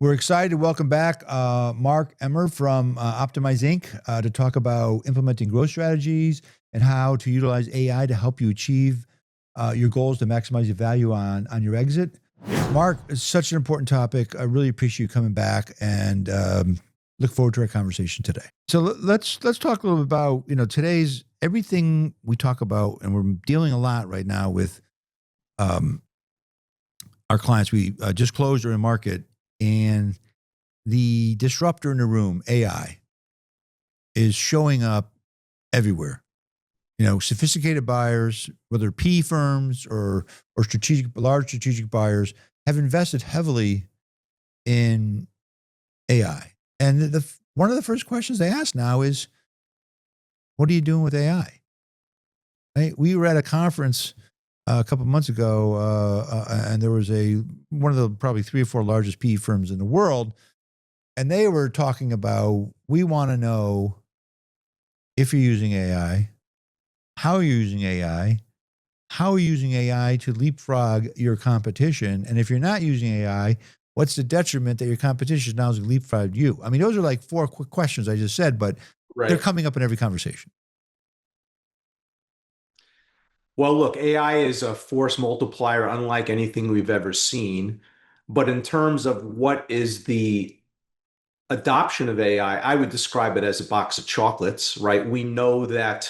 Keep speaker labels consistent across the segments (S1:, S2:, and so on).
S1: We're excited to welcome back Mark Emmer from Optimize Inc. To talk about implementing growth strategies and how to utilize AI to help you achieve your goals to maximize your value on your exit. Mark, it's such an important topic. I really appreciate you coming back and look forward to our conversation today. So let's talk a little bit about today's everything we talk about, and we're dealing a lot right now with our clients. We just closed our market. And the disruptor in the room, AI, is showing up everywhere. Sophisticated buyers, whether PE firms or large strategic buyers, have invested heavily in AI. And one of the first questions they ask now is, "What are you doing with AI?" Right? We were at a conference a couple of months ago, and there was one of the probably 3 or 4 largest PE firms in the world, and they were talking about, we want to know if you're using AI, how you're using AI, how you're using AI to leapfrog your competition, and if you're not using AI, what's the detriment that your competition now has leapfrogged you? I mean, those are like 4 quick questions I just said, but they're coming up in every conversation.
S2: Well, look, AI is a force multiplier unlike anything we've ever seen. But in terms of what is the adoption of AI, I would describe it as a box of chocolates, right? We know that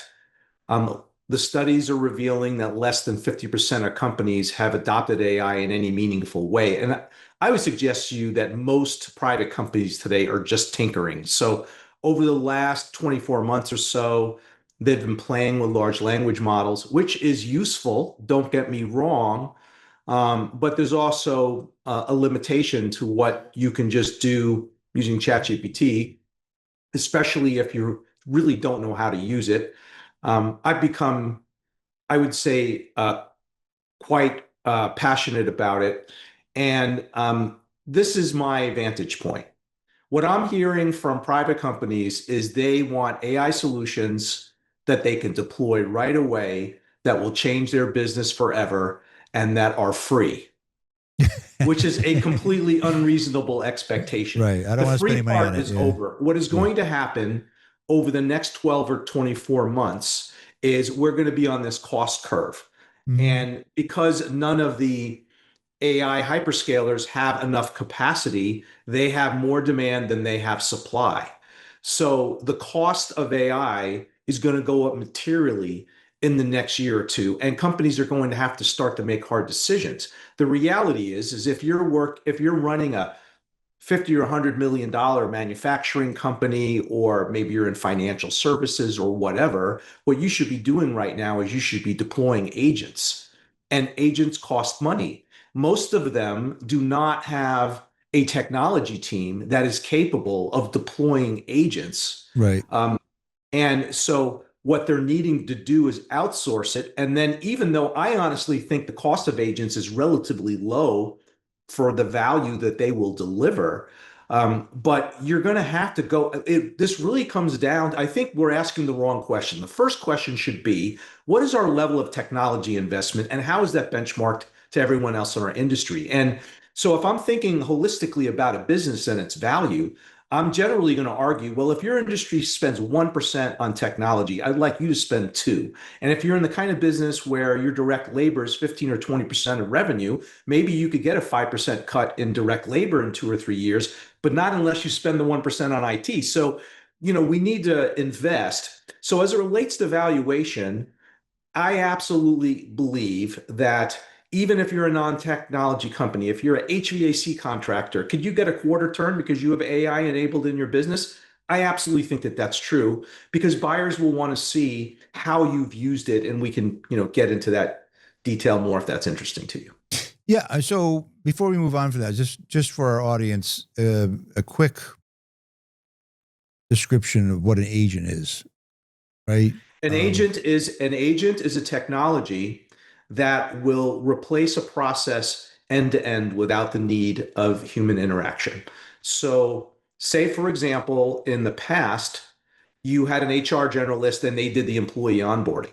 S2: the studies are revealing that less than 50% of companies have adopted AI in any meaningful way. And I would suggest to you that most private companies today are just tinkering. So over the last 24 months or so, they've been playing with large language models, which is useful, don't get me wrong. But there's also a limitation to what you can just do using ChatGPT, especially if you really don't know how to use it. I've become, I would say, quite passionate about it. And this is my vantage point. What I'm hearing from private companies is they want AI solutions that they can deploy right away that will change their business forever and that are free, which is a completely unreasonable expectation.
S1: Right. I don't want to spend any money on it.
S2: The free part is over. What is going to happen over the next 12 or 24 months is we're going to be on this cost curve.
S1: Mhm.
S2: And because none of the AI hyperscalers have enough capacity, they have more demand than they have supply. So the cost of AI is going to go up materially in the next year or two, and companies are going to have to start to make hard decisions. The reality is if you're running a 50 or $100 million manufacturing company, or maybe you're in financial services or whatever, what you should be doing right now is you should be deploying agents, and agents cost money. Most of them do not have a technology team that is capable of deploying agents.
S1: Right.
S2: And so what they're needing to do is outsource it. And then, even though I honestly think the cost of agents is relatively low for the value that they will deliver, but you're going to have to go. This really comes down, I think we're asking the wrong question. The first question should be, what is our level of technology investment and how is that benchmarked to everyone else in our industry? And so if I'm thinking holistically about a business and its value, I'm generally going to argue, well, if your industry spends 1% on technology, I'd like you to spend 2. And if you're in the kind of business where your direct labor is 15 or 20% of revenue, maybe you could get a 5% cut in direct labor in 2 or 3 years, but not unless you spend the 1% on IT. So, we need to invest. So as it relates to valuation, I absolutely believe that even if you're a non-technology company, if you're an HVAC contractor, could you get a quarter turn because you have AI enabled in your business? I absolutely think that that's true, because buyers will want to see how you've used it, and we can, get into that detail more if that's interesting to you.
S1: Yeah. So before we move on from that, just for our audience, a quick description of what an agent is, right?
S2: An agent is a technology that will replace a process end to end without the need of human interaction. So, say for example, in the past, you had an HR generalist and they did the employee onboarding.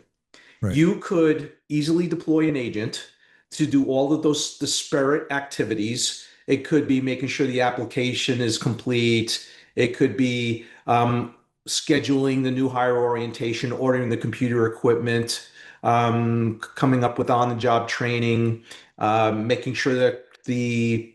S1: Right.
S2: You could easily deploy an agent to do all of those disparate activities It could be making sure the application is complete. It could be scheduling the new hire orientation, ordering the computer equipment, coming up with on-the-job training, making sure that the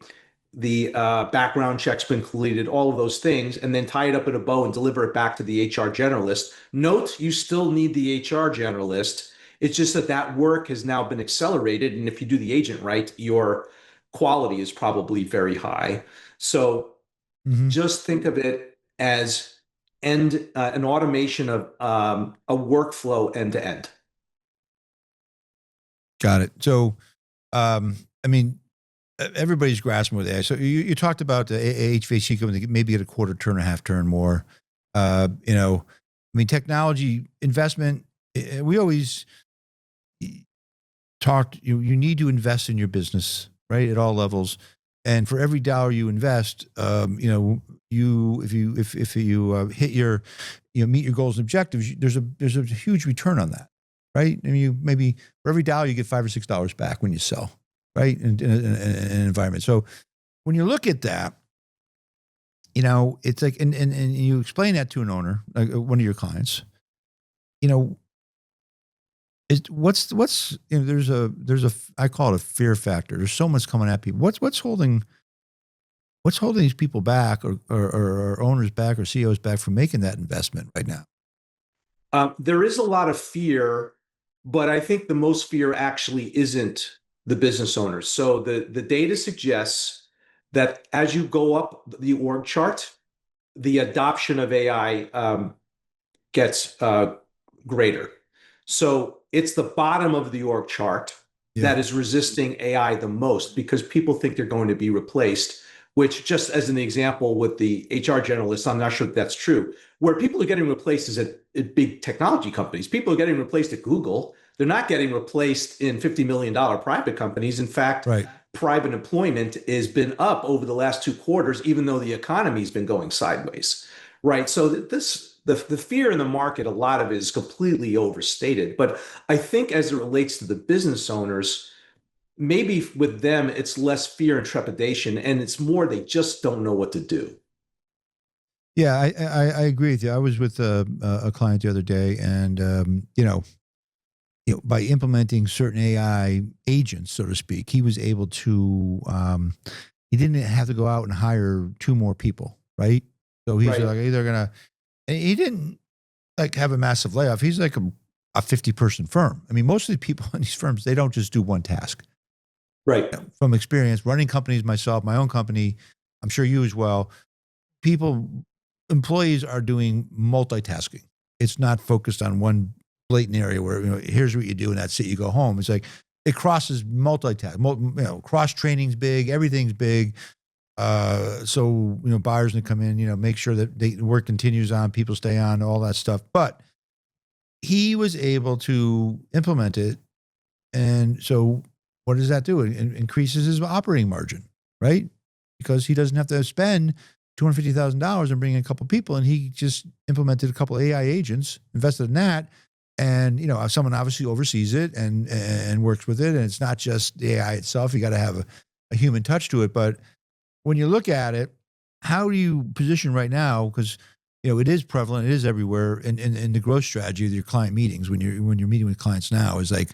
S2: background check's been completed, all of those things, and then tie it up in a bow and deliver it back to the HR generalist. Note, you still need the HR generalist. It's just that that work has now been accelerated, and if you do the agent right, your quality is probably very high. So
S1: Hmm.
S2: just think of it as an automation of a workflow end to end.
S1: Got it. So, I mean, everybody's grasping with AI. So you talked about the HVAC company maybe get a quarter turn, a half turn more. I mean, technology investment. We always talked. You need to invest in your business, right, at all levels. And for every dollar you invest, if you hit your, meet your goals and objectives, there's a huge return on that, right? I mean, you maybe for every dollar you get $5 or $6 back when you sell, right, in an environment. So when you look at that, it's like, and you explain that to an owner, like one of your clients, you know, there's a I call it a fear factor. There's so much coming at people. What's holding these people back, or owners back, or CEOs back from making that investment right now?
S2: There is a lot of fear, but I think the most fear actually isn't the business owners. So the data suggests that as you go up the org chart, the adoption of AI gets greater. So it's the bottom of the org chart
S1: Yeah.
S2: that is resisting AI the most because people think they're going to be replaced, which, just as an example with the HR generalists, I'm not sure that that's true. Where people are getting replaced is at big technology companies. People are getting replaced at Google. They're not getting replaced in $50 million private companies. In fact,
S1: Right.
S2: private employment has been up over the last 2 quarters, even though the economy's been going sideways. Right. So the fear in the market, a lot of it is completely overstated. But I think as it relates to the business owners, maybe with them, it's less fear and trepidation, and it's more they just don't know what to do.
S1: Yeah, I agree with you. I was with a client the other day, and by implementing certain AI agents, so to speak, he was able to. He didn't have to go out and hire two more people, right? So he's
S2: Right.
S1: like either gonna. And he didn't like have a massive layoff. He's like a 50-person firm. I mean, most of the people in these firms, they don't just do one task.
S2: Right.
S1: From experience, running companies myself, my own company, I'm sure you as well. People, employees are doing multitasking. It's not focused on one blatant area where here's what you do and that's it. You go home. It's like it crosses multitask. Cross training's big. Everything's big. So buyers that come in, make sure that the work continues on, people stay on, all that stuff. But he was able to implement it, and so what does that do? It increases his operating margin, right? Because he doesn't have to spend $250,000 and bring in a couple people, and he just implemented a couple AI agents, invested in that, and someone obviously oversees it and works with it, and it's not just the AI itself. You got to have a human touch to it, but when you look at it, how do you position right now? Because it is prevalent, it is everywhere. In the growth strategy of your client meetings, when you're meeting with clients now, is like,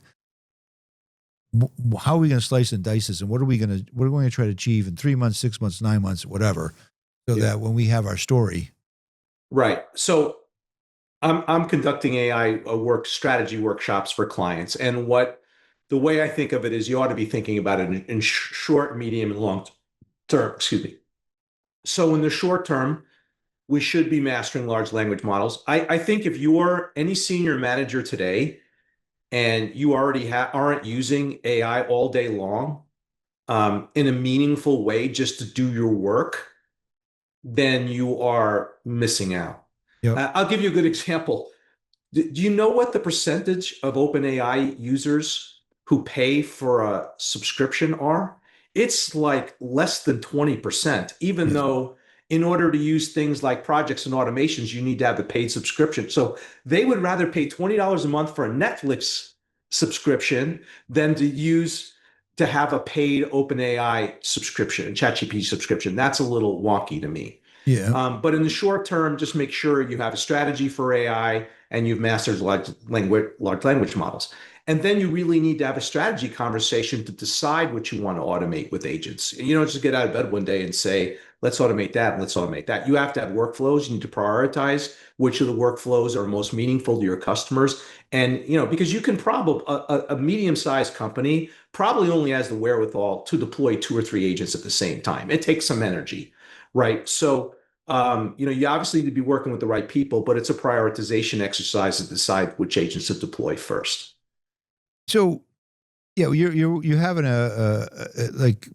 S1: how are we going to slice and dice this, and what are we going to try to achieve in 3 months, 6 months, 9 months, whatever, so that when we have our story,
S2: Right. So I'm conducting AI strategy workshops for clients, and the way I think of it is you ought to be thinking about it in short, medium, and long term. Excuse me. So in the short term, we should be mastering large language models. I think if you're any senior manager today and you already aren't using AI all day long in a meaningful way just to do your work, then you are missing out.
S1: yep,
S2: I'll give you a good example. Do you know what the percentage of OpenAI users who pay for a subscription are? It's like less than 20%, even
S1: yes,
S2: though in order to use things like projects and automations, you need to have a paid subscription. So they would rather pay $20 a month for a Netflix subscription than to use to have a paid OpenAI subscription, ChatGPT subscription. That's a little wonky to me.
S1: Yeah.
S2: But in the short term, just make sure you have a strategy for AI and you've mastered large language models. And then you really need to have a strategy conversation to decide what you want to automate with agents. You don't just get out of bed one day and say, let's automate that, and let's automate that. You have to have workflows. You need to prioritize which of the workflows are most meaningful to your customers. And, because you can probably, a medium-sized company probably only has the wherewithal to deploy 2 or 3 agents at the same time. It takes some energy, right? So, you obviously need to be working with the right people, but it's a prioritization exercise to decide which agents to deploy first.
S1: So, yeah, you having like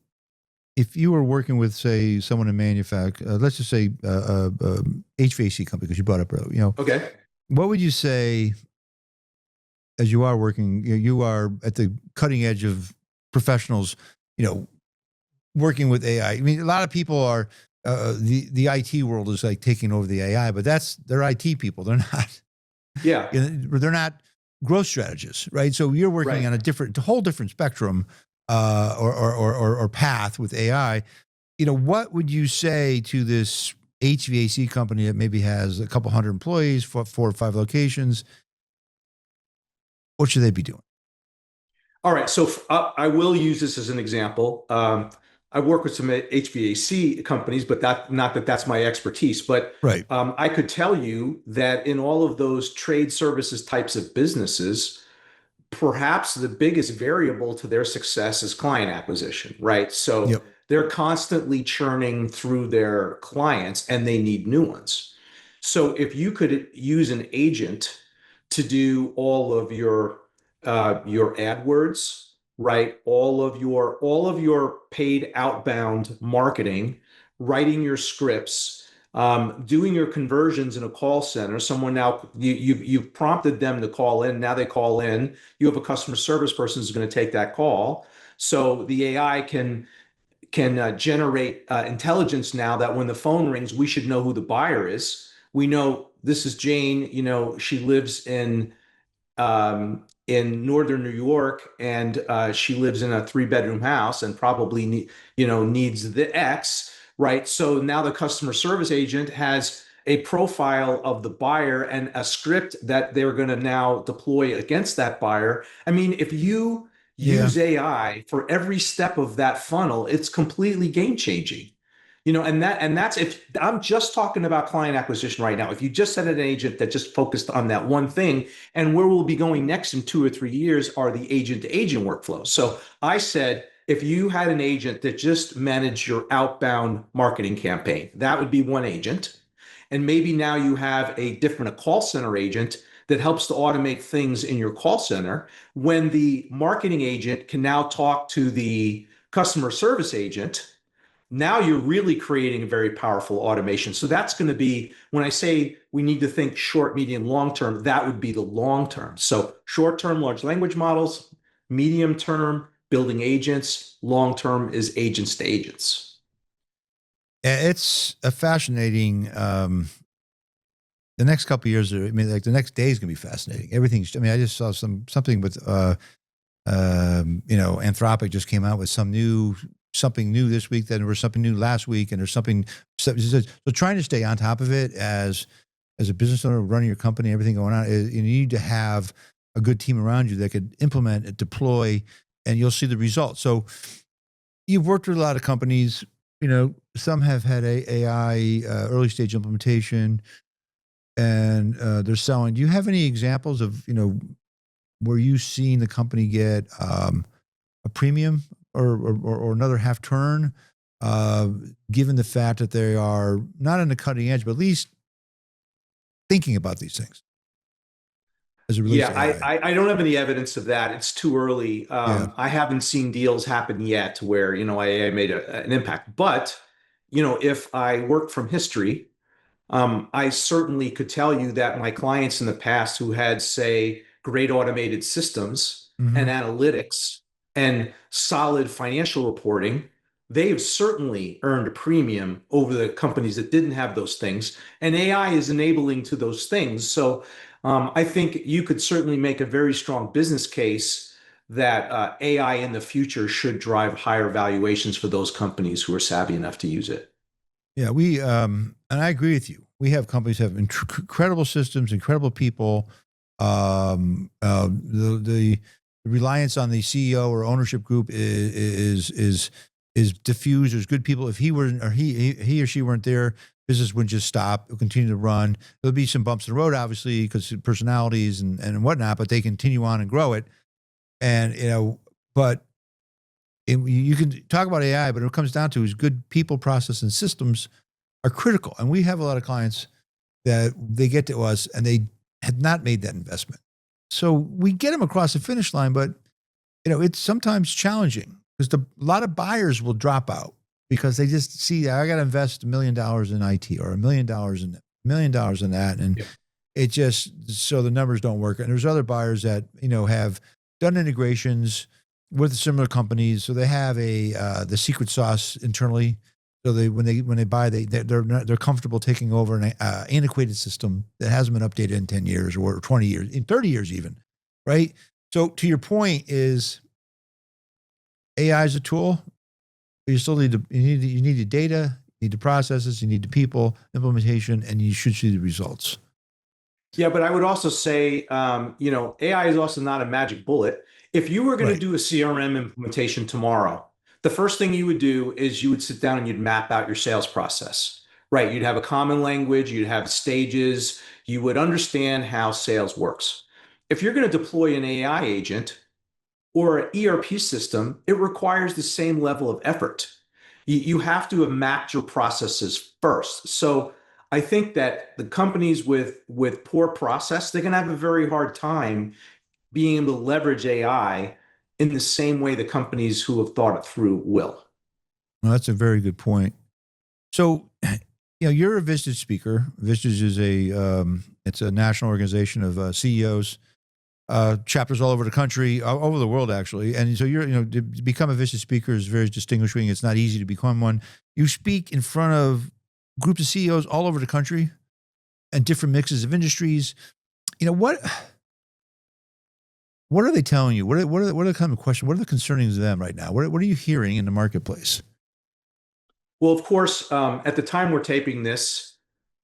S1: if you were working with, say, someone in manufacturing, let's just say HVAC company, because you brought up earlier,
S2: Okay.
S1: what would you say as you are working, you are at the cutting edge of professionals, working with AI? I mean, a lot of people are, the IT world is like taking over the AI, but they're IT people. They're not,
S2: Yeah.
S1: they're not growth strategists, right? So you're working on a whole different spectrum, or path with AI. What would you say to this HVAC company that maybe has a couple hundred employees, 4 or 5 locations? What should they be doing?
S2: All right. So I will use this as an example. I work with some HVAC companies, but not that that's my expertise. But
S1: Right.
S2: I could tell you that in all of those trade services types of businesses, perhaps the biggest variable to their success is client acquisition, right? So
S1: Yep.
S2: they're constantly churning through their clients and they need new ones. So if you could use an agent to do all of your AdWords, right? All of your paid outbound marketing, writing your scripts, doing your conversions in a call center. Someone now you've prompted them to call in. Now they call in. You have a customer service person who's going to take that call. So the AI can generate intelligence now that when the phone rings, we should know who the buyer is. We know this is Jane. She lives in northern New York, and she lives in a 3-bedroom house and probably needs the X, right? So now the customer service agent has a profile of the buyer and a script that they're going to now deploy against that buyer. I mean, if you
S1: Yeah.
S2: use AI for every step of that funnel, it's completely game changing. And that's if I'm just talking about client acquisition right now. If you just had an agent that just focused on that one thing, and where we'll be going next in 2 or 3 years are the agent to agent workflows. So I said, if you had an agent that just managed your outbound marketing campaign, that would be one agent. And maybe now you have a call center agent that helps to automate things in your call center. When the marketing agent can now talk to the customer service agent, now you're really creating a very powerful automation. So that's going to be, when I say we need to think short, medium, long term, that would be the long term. So short term, large language models; medium term, building agents; long term is agents to agents.
S1: It's a fascinating. The next couple of years, I mean, like the next day is going to be fascinating. Everything's. I mean, I just saw something with, Anthropic just came out with something new this week. Then there was something new last week, and there's something. So trying to stay on top of it as a business owner running your company, everything going on, you need to have a good team around you that could implement and deploy, and you'll see the results. So you've worked with a lot of companies. Some have had AI early stage implementation, and they're selling. Do you have any examples of where you've seen the company get a premium or another half turn, given the fact that they are not on the cutting edge, but at least thinking about these things as it relates
S2: Yeah,
S1: to AI?
S2: I don't have any evidence of that. It's too early.
S1: Yeah.
S2: I haven't seen deals happen yet where AI made an impact. But if I work from history, I certainly could tell you that my clients in the past who had, say, great automated systems
S1: Mm-hmm.
S2: and analytics and solid financial reporting, they have certainly earned a premium over the companies that didn't have those things. And AI is enabling to those things. So I think you could certainly make a very strong business case that AI in the future should drive higher valuations for those companies who are savvy enough to use it.
S1: Yeah, and I agree with you. We have companies that have incredible systems, incredible people. The reliance on the CEO or ownership group is diffused. There's good people. If he were or he or she weren't there, business wouldn't just stop. It would continue to run. There'll be some bumps in the road, obviously, because of personalities and whatnot, but they continue on and grow it. And but you can talk about AI, but what it comes down to is good people, process, and systems are critical. And we have a lot of clients that they get to us and they had not made that investment. So we get them across the finish line, but it's sometimes challenging because a lot of buyers will drop out because they just see I got to invest $1 million in IT or $1 million in that, and
S2: Yeah.
S1: it just so the numbers don't work. And there's other buyers that have done integrations with similar companies, so they have the secret sauce internally. So when they buy, they're comfortable taking over an antiquated system that hasn't been updated in 10 years or 20 years, in 30 years even, right? So to your point is AI is a tool, but you still need you need the data, you need the processes, you need the people, implementation, and you should see the results.
S2: Yeah, but I would also say, AI is also not a magic bullet. If you were going to
S1: Right.
S2: do a CRM implementation tomorrow, the first thing you would do is you would sit down and you'd map out your sales process, right? You'd have a common language, you'd have stages, you would understand how sales works. If you're going to deploy an AI agent or an ERP system, it requires the same level of effort. You have to have mapped your processes first. So I think that the companies with poor process, they're going to have a very hard time being able to leverage AI in the same way the companies who have thought it through will.
S1: Well, that's a very good point. So, you're a Vistage speaker. Vistage is it's a national organization of CEOs, chapters all over the country, all over the world, actually. And so to become a Vistage speaker is very distinguishing. It's not easy to become one. You speak in front of groups of CEOs all over the country and different mixes of industries. What are they telling you? What are the kind of questions? What are the concernings of them right now? What are you hearing in the marketplace?
S2: Well, of course, at the time we're taping this,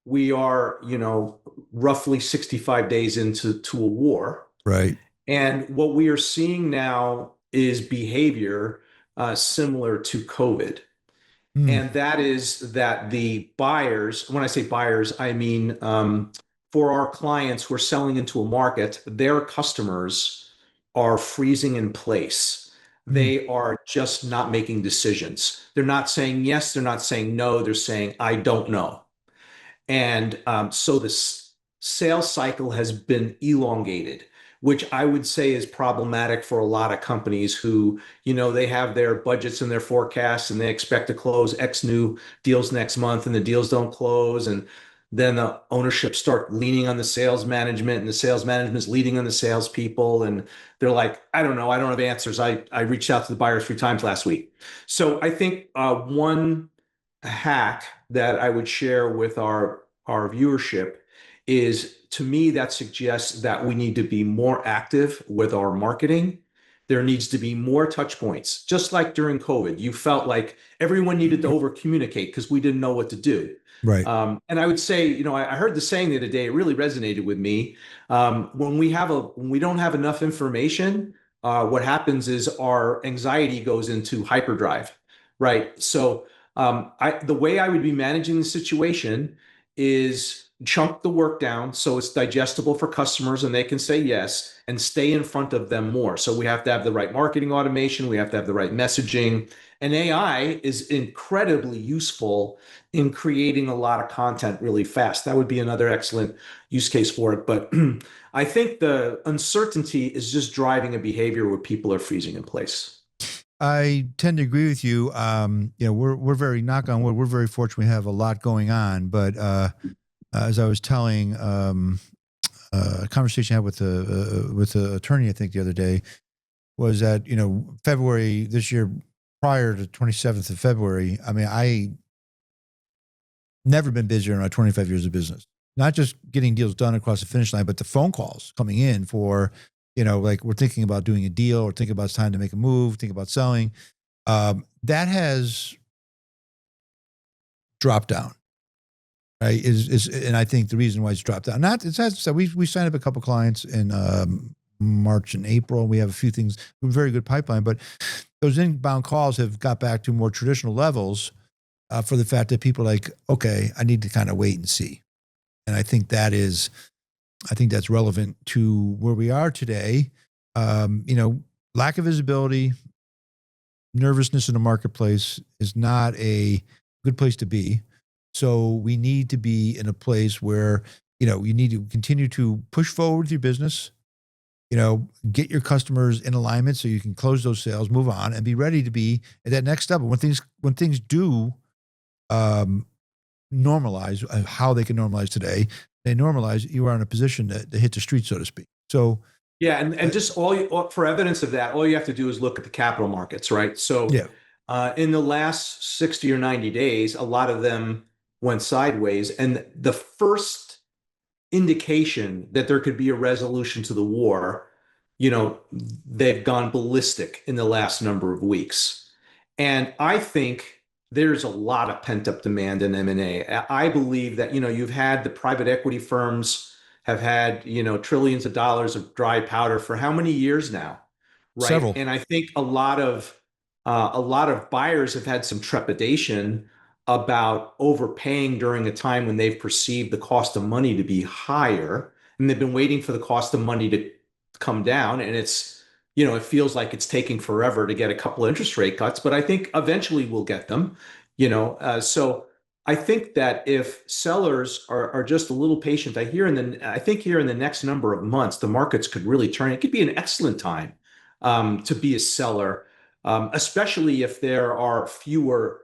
S2: we are, roughly 65 days into a war.
S1: Right.
S2: And what we are seeing now is behavior similar to COVID.
S1: Hmm.
S2: And that is that the buyers, when I say buyers, I mean for our clients who are selling into a market, their customers are freezing in place.
S1: Hmm.
S2: They are just not making decisions. They're not saying yes, they're not saying no, they're saying, I don't know. And so this sales cycle has been elongated, which I would say is problematic for a lot of companies who, they have their budgets and their forecasts and they expect to close X new deals next month and the deals don't close. And then the ownership start leaning on the sales management and the sales management is leading on the salespeople. And they're like, I don't know, I don't have answers. I reached out to the buyers 3 times last week. So I think one hack that I would share with our viewership is to me that suggests that we need to be more active with our marketing. There needs to be more touch points. Just like during COVID, you felt like everyone needed to over communicate because we didn't know what to do.
S1: Right.
S2: And I would say, I heard the saying the other day, it really resonated with me. When we don't have enough information, what happens is our anxiety goes into hyperdrive, right? So the way I would be managing the situation is chunk the work down so it's digestible for customers and they can say yes and stay in front of them more. So we have to have the right marketing automation, we have to have the right messaging, and AI is incredibly useful in creating a lot of content really fast. That would be another excellent use case for it. But I think the uncertainty is just driving a behavior where people are freezing in place.
S1: I tend to agree with you. We're very knock on wood. We're very fortunate. We have a lot going on, but as I was telling a conversation I had with the attorney, I think the other day, was that February this year, prior to 27th of February. I mean, I never been busier in my 25 years of business. Not just getting deals done across the finish line, but the phone calls coming in for like we're thinking about doing a deal or thinking about it's time to make a move, think about selling. That has dropped down, right? And I think the reason why it's dropped down, not it's has so we signed up a couple clients in March and April. We have a few things, a very good pipeline, but those inbound calls have got back to more traditional levels for the fact that people are like, okay, I need to kind of wait and see. And I think that's relevant to where we are today. Lack of visibility, nervousness in the marketplace is not a good place to be. So we need to be in a place where, you need to continue to push forward with your business, get your customers in alignment so you can close those sales, move on, and be ready to be at that next step. When things do normalize, how they can normalize today, they normalize, you are in a position to hit the street, so to speak. So
S2: Yeah, and just for evidence of that, all you have to do is look at the capital markets, right? So
S1: yeah,
S2: in the last 60 or 90 days, a lot of them went sideways. And the first indication that there could be a resolution to the war, they've gone ballistic in the last number of weeks. And I think there's a lot of pent-up demand in M&A. I believe that, you've had the private equity firms have had, trillions of dollars of dry powder for how many years now, right?
S1: several.
S2: And I think a lot of buyers have had some trepidation about overpaying during a time when they've perceived the cost of money to be higher, and they've been waiting for the cost of money to come down. And it feels like it's taking forever to get a couple of interest rate cuts, but I think eventually we'll get them. So I think that if sellers are just a little patient, I think here in the next number of months, the markets could really turn. It could be an excellent time to be a seller, especially if there are fewer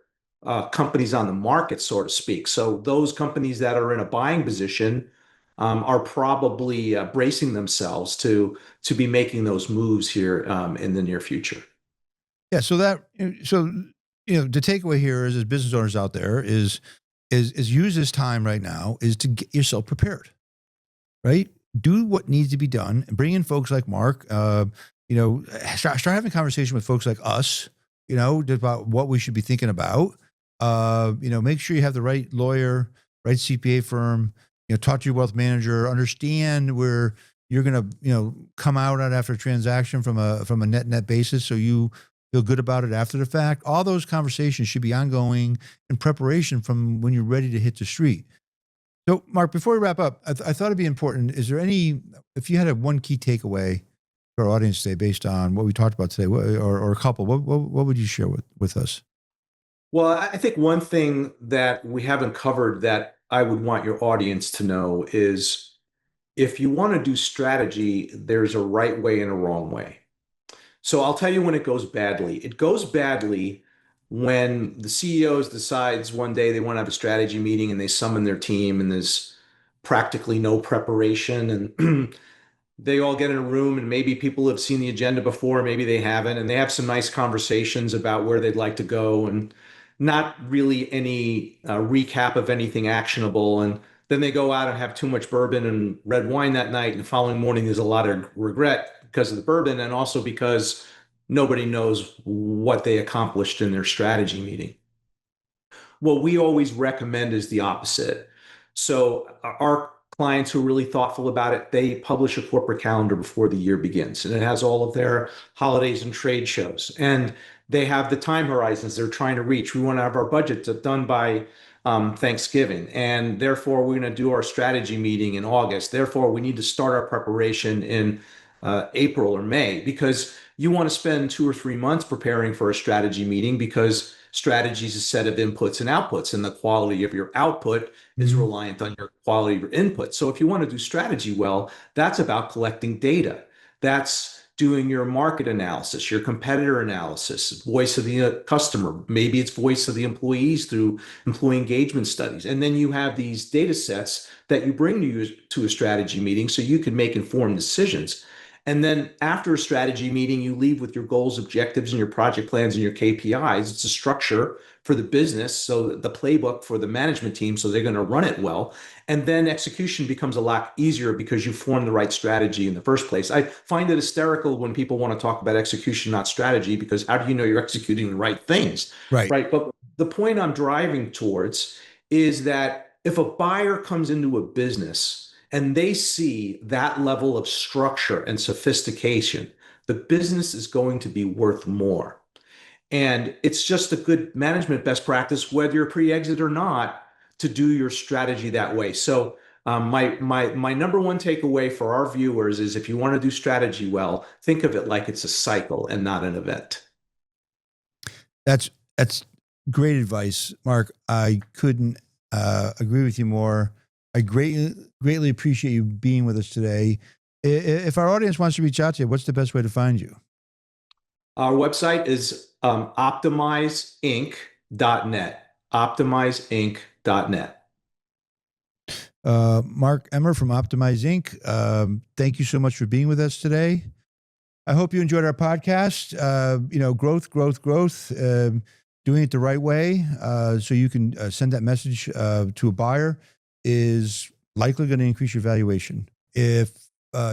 S2: companies on the market, so to speak. So those companies that are in a buying position are probably bracing themselves to be making those moves here in the near future.
S1: Yeah. The takeaway here is, as business owners out there, is use this time right now is to get yourself prepared, right? Do what needs to be done and bring in folks like Mark. Start having conversation with folks like us, about what we should be thinking about. Make sure you have the right lawyer, right CPA firm, talk to your wealth manager, understand where you're going to, come out on after a transaction from a net basis. So you feel good about it after the fact. All those conversations should be ongoing in preparation from when you're ready to hit the street. So Mark, before we wrap up, I thought it'd be important. Is there if you had one key takeaway for our audience today based on what we talked about today, or a couple, what would you share with us?
S2: Well, I think one thing that we haven't covered that I would want your audience to know is if you want to do strategy, there's a right way and a wrong way. So I'll tell you when it goes badly. It goes badly when the CEOs decides one day they want to have a strategy meeting and they summon their team and there's practically no preparation, and they all get in a room, and maybe people have seen the agenda before, maybe they haven't, and they have some nice conversations about where they'd like to go and not really any recap of anything actionable. And then they go out and have too much bourbon and red wine that night, and the following morning there's a lot of regret because of the bourbon and also because nobody knows what they accomplished in their strategy meeting. What we always recommend is the opposite. So our clients who are really thoughtful about it, they publish a corporate calendar before the year begins, and it has all of their holidays and trade shows. And they have the time horizons they're trying to reach. We want to have our budget done by Thanksgiving, and therefore we're going to do our strategy meeting in August. Therefore, we need to start our preparation in April or May, because you want to spend 2 or 3 months preparing for a strategy meeting, because strategy is a set of inputs and outputs, and the quality of your output is reliant on your quality of your input. So if you want to do strategy well, that's about collecting data. That's doing your market analysis, your competitor analysis, voice of the customer. Maybe it's voice of the employees through employee engagement studies. And then you have these data sets that you bring to a strategy meeting so you can make informed decisions. And then after a strategy meeting, you leave with your goals, objectives, and your project plans and your KPIs. It's a structure for the business, so the playbook for the management team, so they're going to run it well. And then execution becomes a lot easier because you form the right strategy in the first place. I find it hysterical when people want to talk about execution, not strategy, because how do you know you're executing the right things?
S1: Right.
S2: Right. But the point I'm driving towards is that if a buyer comes into a business and they see that level of structure and sophistication, the business is going to be worth more. And it's just a good management best practice, whether you're pre-exit or not, to do your strategy that way. So my number one takeaway for our viewers is if you want to do strategy well, think of it like it's a cycle and not an event.
S1: That's great advice, Mark. I couldn't agree with you more. I greatly appreciate you being with us today. If our audience wants to reach out to you, what's the best way to find you?
S2: Our website is optimizeinc.net. Optimizeinc.net.
S1: Mark Emmer from Optimize Inc. Thank you so much for being with us today. I hope you enjoyed our podcast. Growth, doing it the right way, so you can send that message to a buyer is likely going to increase your valuation. If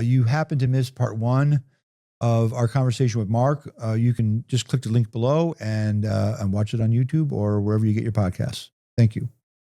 S1: you happen to miss part one of our conversation with Mark, you can just click the link below and watch it on YouTube or wherever you get your podcasts. Thank you.